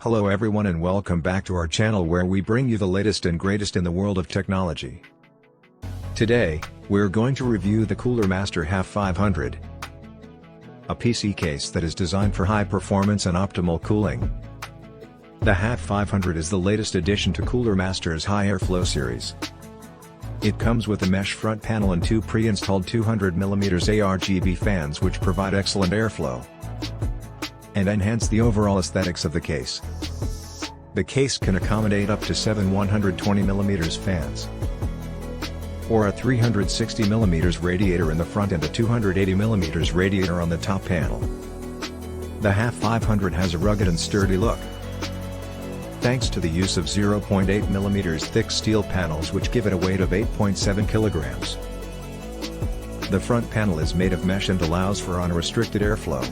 Hello everyone and welcome back to our channel where we bring you the latest and greatest in the world of technology. Today, we're going to review the Cooler Master HAF 500, a PC case that is designed for high performance and optimal cooling. The HAF 500 is the latest addition to Cooler Master's high airflow series. It comes with a mesh front panel and two pre-installed 200mm ARGB fans which provide excellent airflow and enhance the overall aesthetics of the case. The case can accommodate up to 7 120mm fans, or a 360mm radiator in the front and a 280mm radiator on the top panel. The HAF 500 has a rugged and sturdy look, thanks to the use of 0.8mm thick steel panels which give it a weight of 8.7 kilograms. The front panel is made of mesh and allows for unrestricted airflow,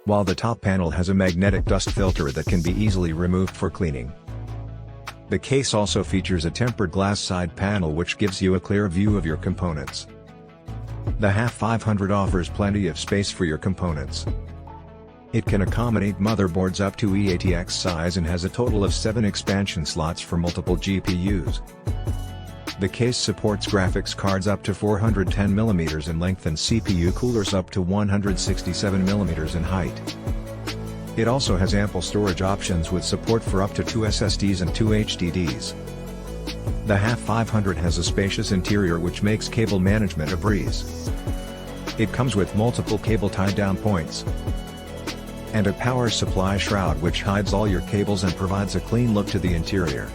while the top panel has a magnetic dust filter that can be easily removed for cleaning. The case also features a tempered glass side panel which gives you a clear view of your components. The HAF 500 offers plenty of space for your components. It can accommodate motherboards up to E-ATX size and has a total of 7 expansion slots for multiple GPUs. The case supports graphics cards up to 410mm in length and CPU coolers up to 167mm in height. It also has ample storage options with support for up to 2 SSDs and 2 HDDs. The HAF 500 has a spacious interior which makes cable management a breeze. It comes with multiple cable tie-down points and a power supply shroud which hides all your cables and provides a clean look to the interior.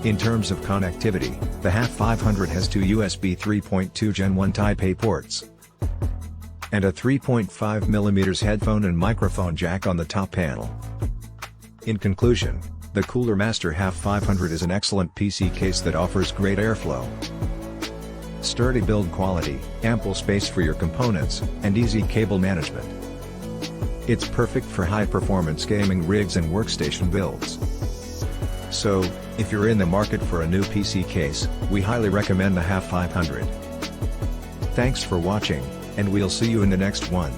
In terms of connectivity, the HAF 500 has two USB 3.2 Gen 1 Type A ports and a 3.5mm headphone and microphone jack on the top panel. In conclusion, the Cooler Master HAF 500 is an excellent PC case that offers great airflow, sturdy build quality, ample space for your components, and easy cable management. It's perfect for high-performance gaming rigs and workstation builds. So, if you're in the market for a new PC case, we highly recommend the HAF 500. Thanks for watching, and we'll see you in the next one.